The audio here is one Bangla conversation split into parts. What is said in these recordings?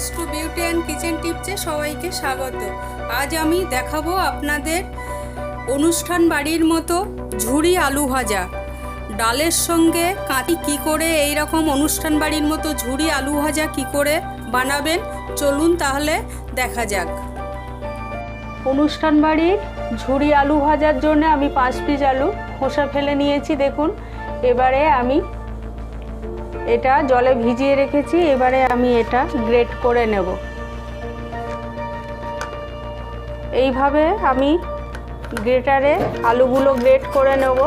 মিষ্টু বিউটি অ্যান্ড কিচেন টিপসে সবাইকে স্বাগত। আজ আমি দেখাবো আপনাদের অনুষ্ঠান বাড়ির মতো ঝুরি আলু ভাজা। ডালের সঙ্গে কাঁটি কী করে এই রকম অনুষ্ঠান বাড়ির মতো ঝুরি আলু ভাজা কী করে বানাবেন, চলুন তাহলে দেখা যাক। অনুষ্ঠান বাড়ির ঝুরি আলু ভাজার জন্য আমি 5 পিস আলু খোসা ফেলে নিয়েছি। দেখুন, এবারে আমি এটা জলে ভিজিয়ে রেখেছি। এবারে আমি এটা গ্রেট করে নেব। এইভাবে আমি গ্রেটারে আলুগুলো গ্রেট করে নেব।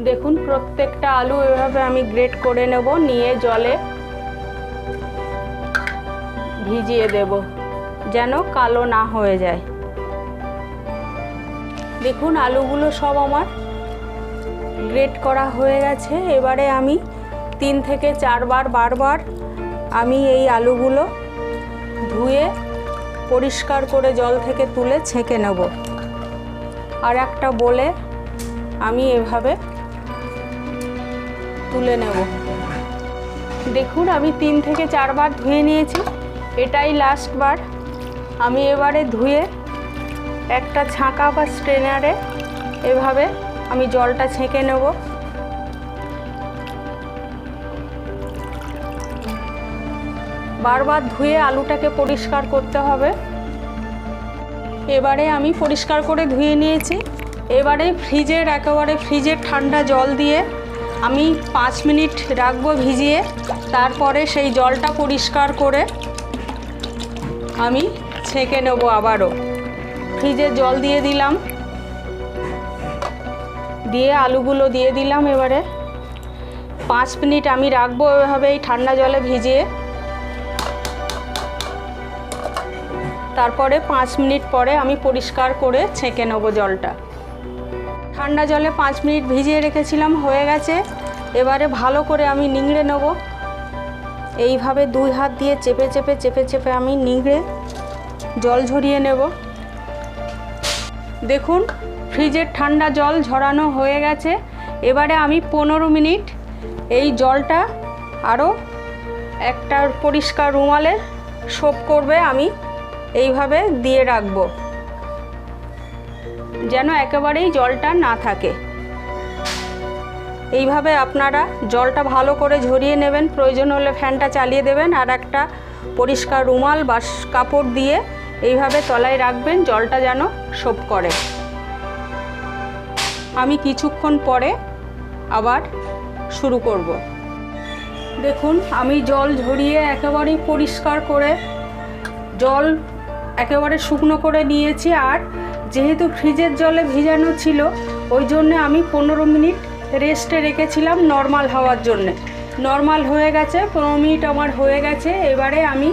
দেখুন, প্রত্যেকটা আলু এভাবে আমি গ্রেট করে নেব, নিয়ে জলে ভিজিয়ে দেব যেন কালো না হয়ে যায়। দেখুন, আলুগুলো সব আমার গ্রেট করা হয়ে গেছে। এবারে আমি 3 থেকে 4 বার বারবার আমি এই আলুগুলো ধুয়ে পরিষ্কার করে জল থেকে তুলে ছেঁকে নেব। আর একটা বলে আমি এভাবে তুলে নেব। দেখুন, আমি 3 থেকে 4 বার ধুয়ে নিয়েছি, এটাই লাস্ট বার। আমি এবারে ধুয়ে একটা ছাঁকা বা স্ট্রেনারে এভাবে আমি জলটা ছেঁকে নেব। বারবার ধুয়ে আলুটাকে পরিষ্কার করতে হবে। এবারে আমি পরিষ্কার করে ধুয়ে নিয়েছি। এবারে একেবারে ফ্রিজের ঠান্ডা জল দিয়ে আমি 5 মিনিট রাখবো ভিজিয়ে। তারপরে সেই জলটা পরিষ্কার করে আমি ছেঁকে নেব। আবারও ফ্রিজে জল দিয়ে দিলাম, দিয়ে আলুগুলো দিয়ে দিলাম। এবারে 5 মিনিট আমি রাখবো এভাবে এই ঠান্ডা জলে ভিজিয়ে। তারপরে 5 মিনিট পরে আমি পরিষ্কার করে ছেঁকে নেব জলটা। ঠান্ডা জলে 5 মিনিট ভিজিয়ে রেখেছিলাম, হয়ে গেছে। এবারে ভালো করে আমি নিংড়ে নেব। এইভাবে 2 হাত দিয়ে চেপে চেপে চেপে চেপে আমি নিংড়ে জল ঝরিয়ে নেব। দেখুন, ফ্রিজের ঠান্ডা জল ঝরানো হয়ে গেছে। এবারে আমি 15 মিনিট এই জলটা আরও একটা পরিষ্কার রুমালে সোপ করবে আমি এইভাবে দিয়ে রাখবো, যেন একেবারেই জলটা না থাকে। এইভাবে আপনারা জলটা ভালো করে ঝরিয়ে নেবেন। প্রয়োজন হলে ফ্যানটা চালিয়ে দেবেন, আর একটা পরিষ্কার রুমাল বা কাপড় দিয়ে এইভাবে তলায় রাখবেন, জলটা যেন সোপ করে। আমি কিছুক্ষণ পরে আবার শুরু করব। দেখুন, আমি জল ঝরিয়ে একেবারেই পরিষ্কার করে জল একেবারে শুকনো করে নিয়েছি। আর যেহেতু ফ্রিজের জলে ভিজানো ছিল, ওই জন্যে আমি 15 মিনিট রেস্টে রেখেছিলাম নর্মাল হওয়ার জন্যে। নর্মাল হয়ে গেছে, 15 মিনিট আমার হয়ে গেছে। এবারে আমি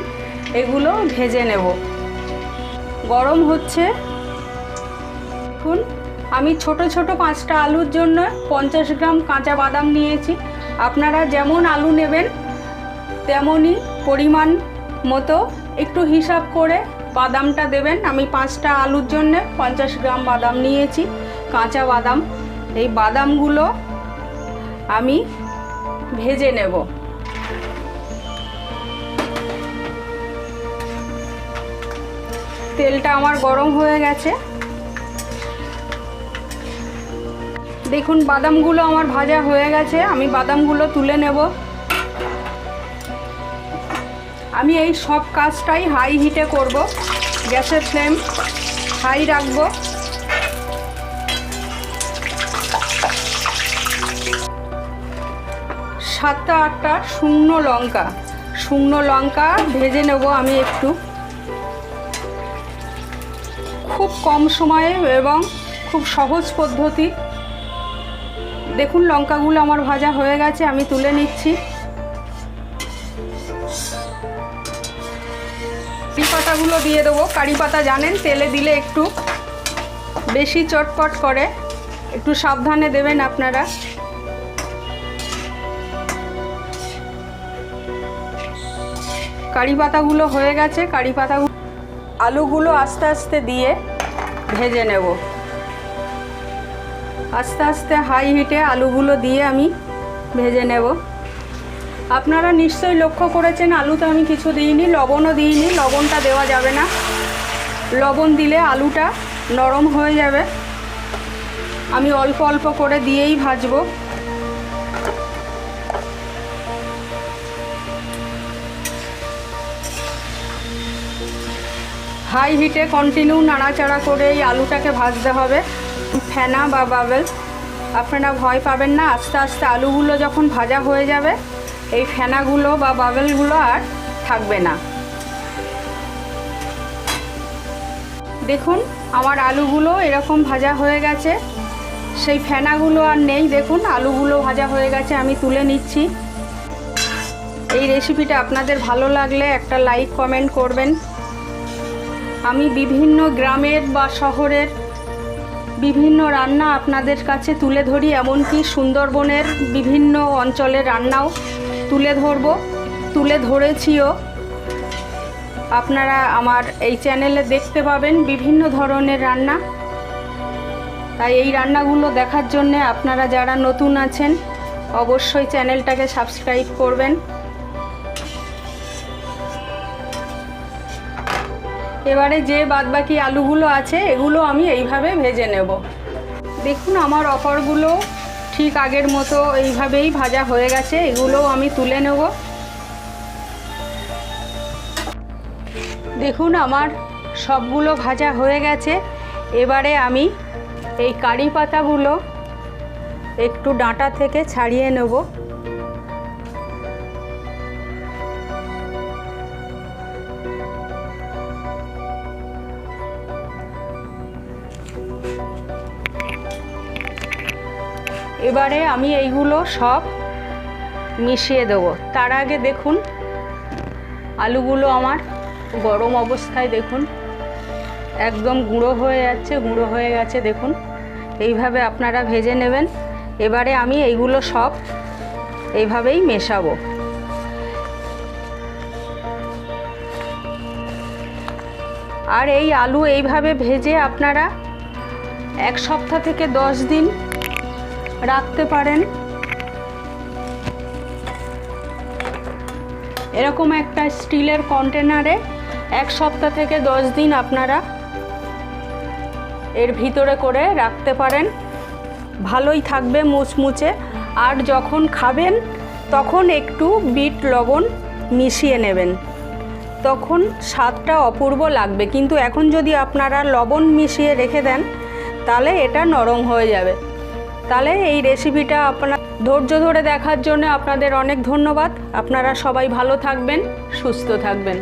এগুলো ভেজে নেব। গরম হচ্ছে। দেখুন, আমি ছোট ছোট 5টা আলুর জন্য 50 গ্রাম কাঁচা বাদাম নিয়েছি। আপনারা যেমন আলু নেবেন তেমনই পরিমাণ মতো একটু হিসাব করে বাদামটা দেবেন। আমি 5টা আলুর জন্য 50 গ্রাম বাদাম নিয়েছি, কাঁচা বাদাম। এই বাদামগুলো আমি ভেজে নেব। তেলটা আমার গরম হয়ে গেছে। দেখুন, বাদামগুলো আমার ভাজা হয়ে গেছে। আমি বাদামগুলো তুলে নেব। আমি এই সব কাজটাই হাই হিটে করব। গ্যাসের ফ্লেম হাই রাখব। সাতটা 8টা শুকনো লঙ্কা ভেজে নেব আমি একটু। খুব কম সময়ে এবং খুব সহজ পদ্ধতি। দেখুন, লঙ্কাগুলো আমার ভাজা হয়ে গেছে, আমি তুলে নিচ্ছি। কারি পাতাগুলো দিয়ে দেবো। কারি পাতা জানেন, তেলে দিলে একটু বেশি চটপট করে, একটু সাবধানে দেবেন আপনারা। কারি পাতাগুলো হয়ে গেছে। কারি পাতাগুলো আলুগুলো আস্তে আস্তে দিয়ে ভেজে নেব। আস্তে আস্তে হাই হিটে আলুগুলো দিয়ে আমি ভেজে নেব। আপনারা নিশ্চয়ই লক্ষ্য করেছেন আলুতে আমি কিছু দিইনি, লবণও দিইনি। লবণটা দেওয়া যাবে না, লবণ দিলে আলুটা নরম হয়ে যাবে। আমি অল্প অল্প করে দিয়েই ভাজবো। হাই হিটে কন্টিনিউ নাড়াচাড়া করে এই আলুটাকে ভাজতে হবে। ফেনা বা বাবেল আপনারা ভয় পাবেন না, আস্তে আস্তে আলুগুলো যখন ভাজা হয়ে যাবে এই ফেনাগুলো বা বাবেলগুলো আর থাকবে না। দেখুন আমার আলুগুলো এরকম ভাজা হয়ে গেছে, সেই ফেনাগুলো আর নেই। দেখুন আলুগুলো ভাজা হয়ে গেছে, আমি তুলে নিচ্ছি। এই রেসিপিটা আপনাদের ভালো লাগলে একটা লাইক কমেন্ট করবেন। আমি বিভিন্ন গ্রামের বা শহরের বিভিন্ন রান্না আপনাদের কাছে তুলে ধরি, এমনকি সুন্দরবনের বিভিন্ন অঞ্চলের রান্নাও তুলে ধরেছিও। আপনারা আমার এই চ্যানেলে দেখতে পাবেন বিভিন্ন ধরনের রান্না। তাই এই রান্নাগুলো দেখার জন্যে আপনারা যারা নতুন আছেন অবশ্যই চ্যানেলটাকে সাবস্ক্রাইব করবেন। এবারে যে বাদবাকি আলুগুলো আছে এগুলো আমি এইভাবে ভেজে নেব। দেখুন আমার অপরগুলো ঠিক আগের মতো এইভাবেই ভাজা হয়ে গেছে, এগুলোও আমি তুলে নেব। দেখুন আমার সবগুলো ভাজা হয়ে গেছে। এবারে আমি এই কারি পাতাগুলো একটু ডাঁটা থেকে ছাড়িয়ে নেব। এবারে আমি এইগুলো সব মিশিয়ে দেব। তার আগে দেখুন আলুগুলো আমার গরম অবস্থায় দেখুন একদম গুঁড়ো হয়ে গেছে। দেখুন এইভাবে আপনারা ভেজে নেবেন। এবারে আমি এইগুলো সব এইভাবেই মেশাবো। আর এই আলু এইভাবে ভেজে আপনারা 1 সপ্তাহ থেকে 10 দিন রাখতে পারেন। এরকম একটা স্টিলের কন্টেনারে 1 সপ্তাহ থেকে 10 দিন আপনারা এর ভিতরে করে রাখতে পারেন, ভালোই থাকবে মুচমুচে। আর যখন খাবেন তখন একটু বিট লবণ মিশিয়ে নেবেন, তখন স্বাদটা অপূর্ব লাগবে। কিন্তু এখন যদি আপনারা লবণ মিশিয়ে রেখে দেন তাহলে এটা নরম হয়ে যাবে। তাহলে এই রেসিপিটা আপনার ধৈর্য ধরে দেখার জন্য আপনাদের অনেক ধন্যবাদ। আপনারা সবাই ভালো থাকবেন, সুস্থ থাকবেন।